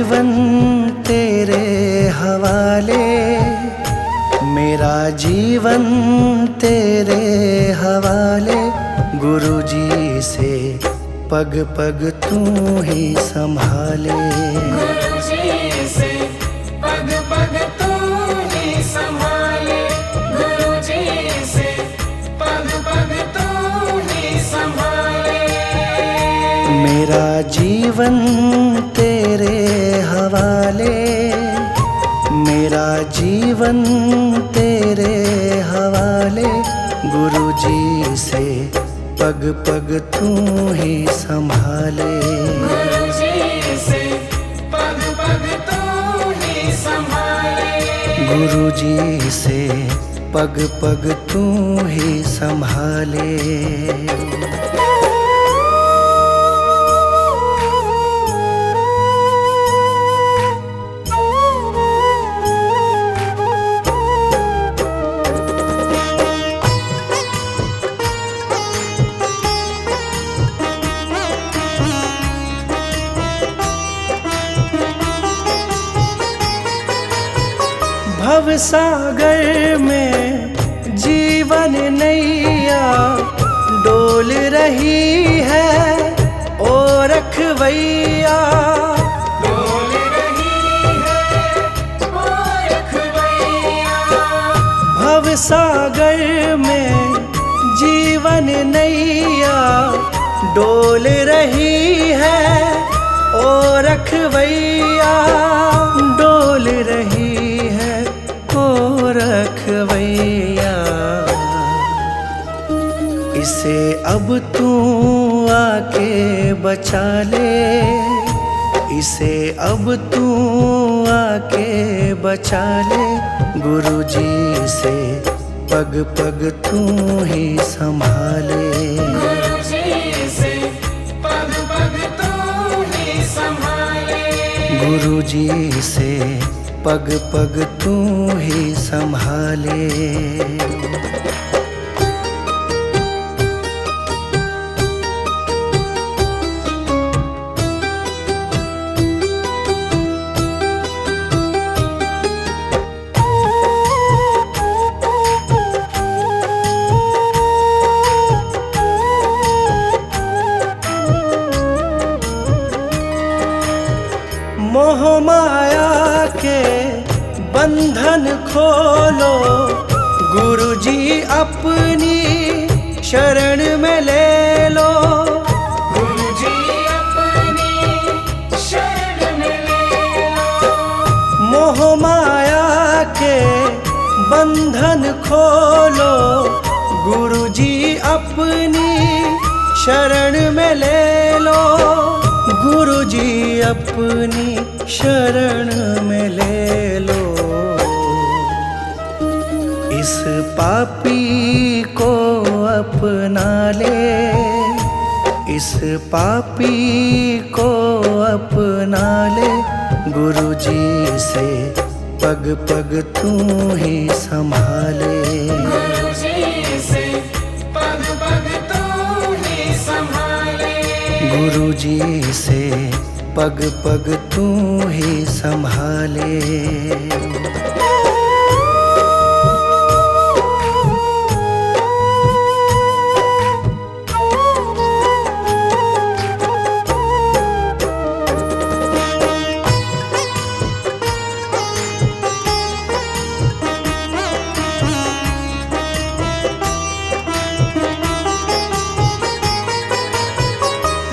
जीवन तेरे हवाले, मेरा जीवन तेरे हवाले। गुरुजी से पग पग तू ही संभाले, गुरुजी से पग पग तू ही संभाले, गुरुजी से पग पग तू ही संभाले। मेरा जीवन तेरे हवाले, मेरा जीवन तेरे हवाले। गुरुजी से पग पग तू ही संभाले, गुरुजी से पग पग तू ही संभाले, गुरुजी से पग पग तू ही संभाले। भवसागर में जीवन नैया डोल रही है, ओ रखवैया डोल रही है, ओ रखवैया। भवसागर में जीवन नैया डोल रही है, ओ रखवैया डोल रही है, ओ रखवैया। इसे अब तू आके बचा ले, इसे अब तू आके बचा ले। गुरुजी से पग पग तू ही संभाले, गुरुजी से पग पग तू ही संभाले, गुरुजी से पग पग तू ही संभाले। मोह माया के बंधन खोलो, गुरुजी अपनी शरण में ले लो, गुरुजी अपनी शरण में ले लो। मोह माया के बंधन खोलो, गुरुजी अपनी शरण में ले लो, गुरुजी अपनी शरण में ले लो। इस पापी को अपना ले, इस पापी को अपना ले। गुरुजी से पग पग तू ही संभाले, गुरुजी से पग पग तू ही संभाले, गुरुजी से पग पग तू ही संभाले।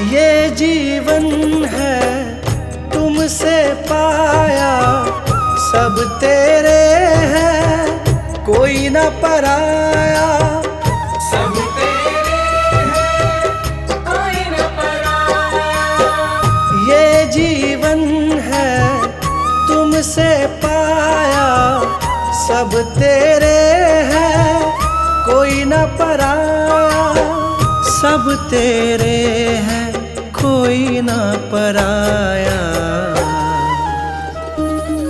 ये जीवन है तुमसे पाया, सब तेरे हैं कोई न पराया, सब तेरे हैं कोई न पराया। ये जीवन है तुमसे पाया, सब तेरे हैं कोई न पराया, सब तेरे हैं कोई न पराया।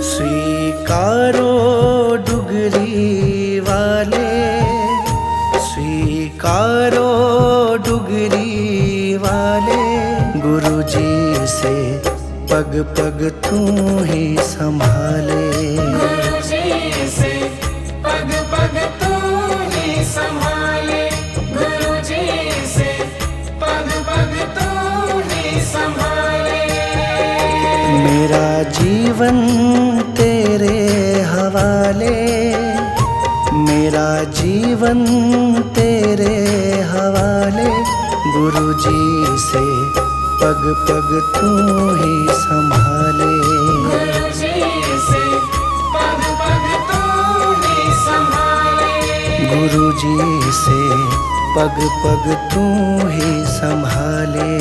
स्वीकारो डुगरी वाले, स्वीकारो डुगरी वाले। गुरुजी से पग पग तू ही संभाले। गुरु जी से पग पग तू ही संभाले। गुरु जी से पग पग तू ही संभाले। मेरा जीवन तेरे हवाले, मेरा जीवन तेरे हवाले। गुरु जी से पग पग तू ही संभाले। गुरु जी से पग पग तू ही संभाले। गुरु जी से पग पग तू ही संभाले।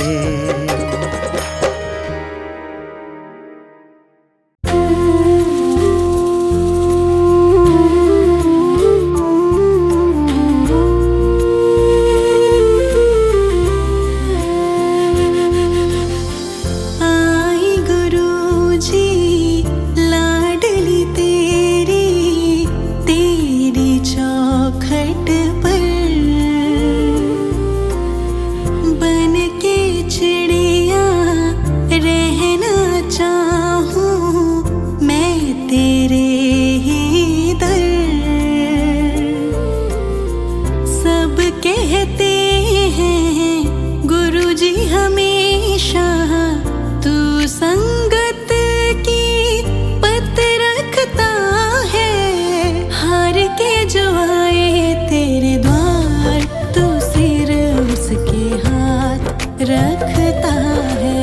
रखता है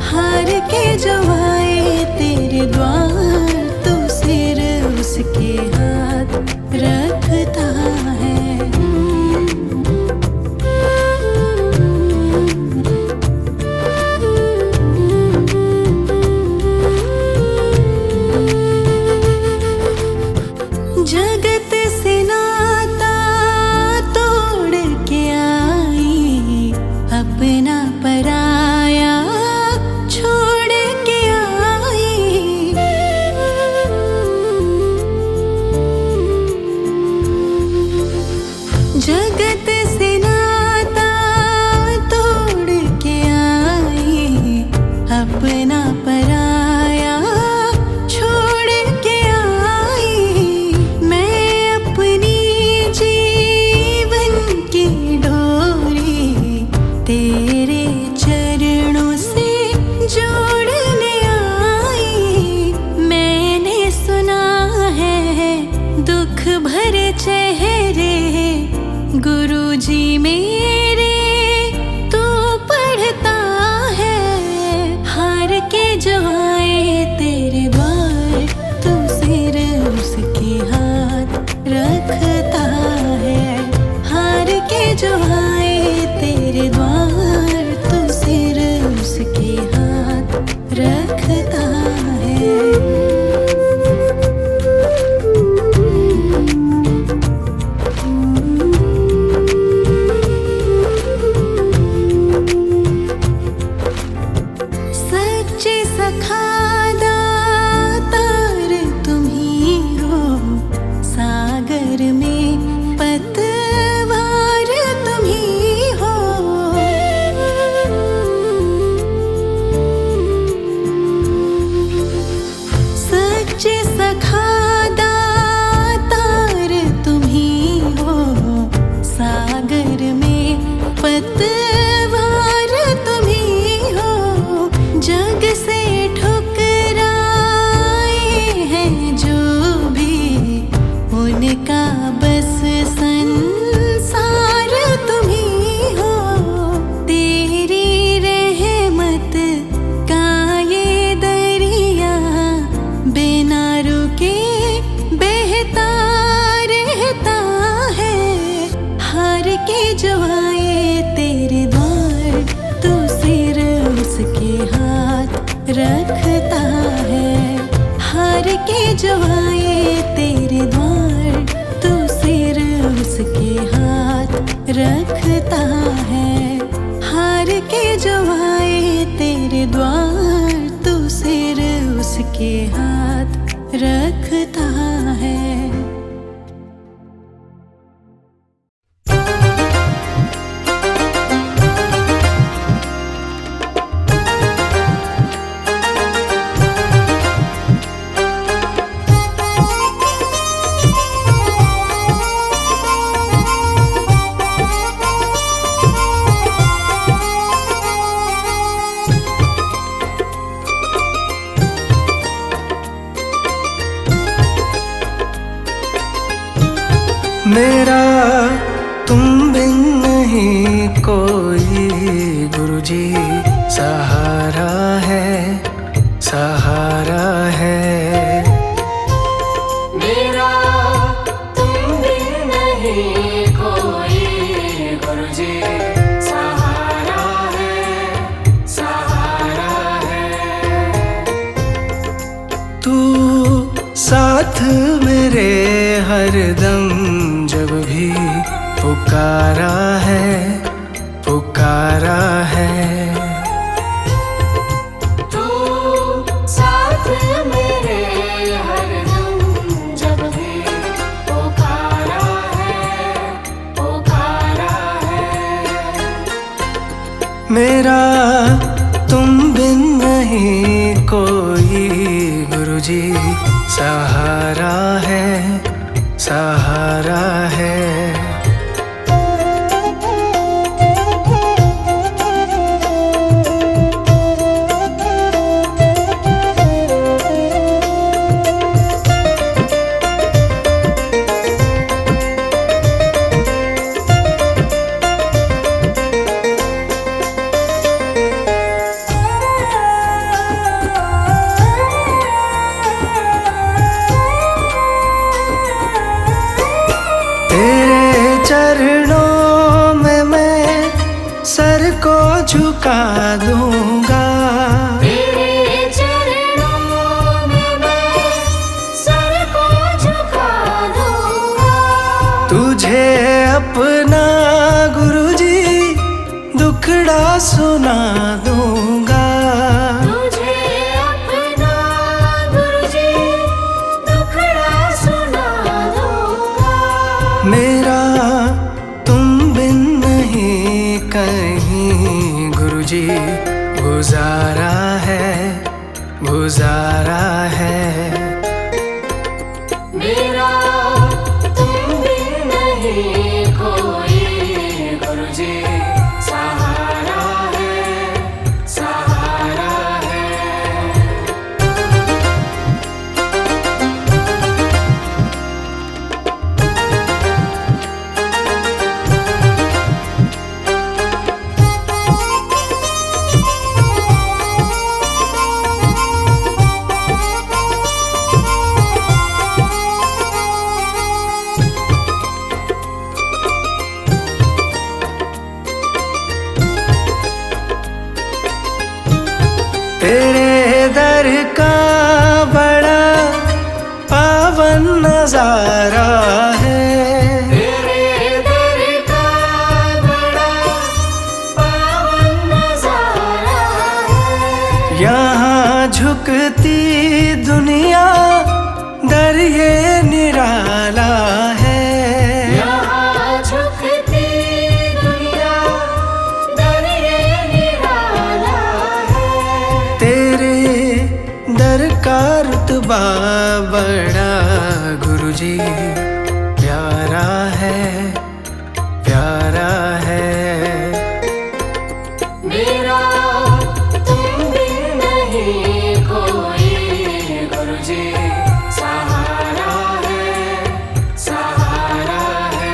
हार के जो आए तेरे द्वार, तू सिर उसके हाथ रखता है। जगत से नाता तोड़ के आई, अपना पराया छोड़ के आई। जगत से नाता तोड़ के आई, अपना पराया छोड़ के आई। मैं अपनी जीवन की डोरी तेरे चरणों से जोड़ने आई। मैंने सुना है दुख भरे चेहरे गुरु जी मेरे तू पढ़ता है। हार के जो आए तेरे द्वार, तू सिर उसके हाथ रखता है। हार के जो आए तेरे द्वार, तू सिर उसके हाथ रखता है। सच्चे सखा दातार तुम ही हो, सागर में पतवार तुम ही हो। सच्चे सखा दातार तुम ही हो, सागर में पतवार तुम ही हो। जग से ठुकराए हैं जो भी, उनका बस संसार तुम ही हो। तेरी रहमत का ये दरिया बिना रुके बहता रहता है। हार के जो आए तेरे द्वार, तू सिर उसके हाथ रखता है। हार के जो आए तेरे द्वार, तू सिर उसके हाथ रखता है। हार के जो आए तेरे द्वार, तू सिर उसके हाथ रखता है। मेरा तुम बिन नहीं कोई गुरुजी, सहारा है, सहारा है। मेरा तुम बिन नहीं कोई गुरुजी, सहारा है, सहारा है। तू साथ मेरे हरदम, जब भी पुकारा है, पुकारा है। तू साथ मेरे हरदम, जब भी पुकारा है, पुकारा है। मेरा तुम बिन नहीं कोई गुरुजी, सहारा है, सहारा है। तेरे चरणों में मैं सर को झुका दूंगा। तेरे चरणों में मैं सर को झुका दूंगा। तुझे अपना गुरुजी दुखड़ा सुना दूंगा। तुझे अपना गुरुजी दुखड़ा सुना दूंगा। मेरा तुम बिन नहीं कहीं गुरुजी, गुजारा है, गुजारा है। मेरा तुम बिन नहीं कोई गुरुजी, सहारा है, सहारा है। तेरे दर का बड़ा पावन नजारा है। तेरे दर का बड़ा पावन नजारा है। यहाँ झुकती दुनिया दर ये निराला है। यहाँ झुकती दुनिया दर ये निराला है। तेरे दर का रुतबा बड़ा गुरुजी, प्यारा है, प्यारा है। मेरा तुम बिन नहीं कोई गुरुजी, सहारा है, सहारा है।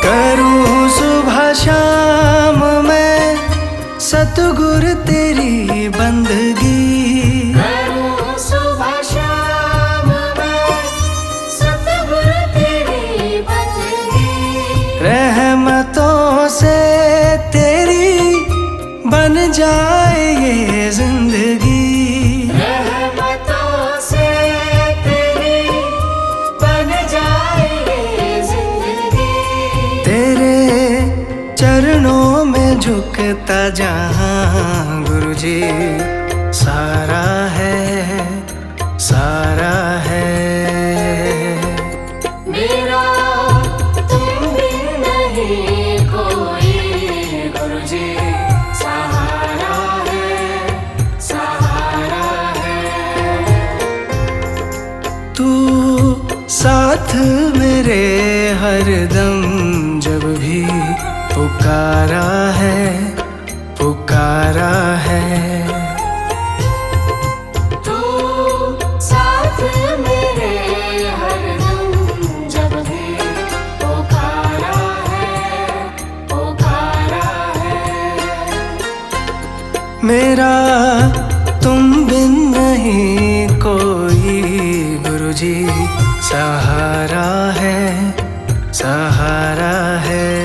करूं सुबह शाम मैं सतगुर तेरी बंदगी। करूं सुबह शाम मैं सतगुर तेरी बंदगी। रहमतों से तेरी बन जाए ये जिंदगी। रहमतों से तेरी बन जाए ये जिंदगी। तेरे चरणों में झुकता जहां गुरुजी, सारा है, सारा है। मेरा तुम बिन साथ मेरे हरदम जब भी पुकारा है, पुकारा है। तू साथ मेरे हरदम जब भी पुकारा है, पुकारा है। मेरा तुम बिन नहीं कोई गुरुजी, सहारा है, सहारा है।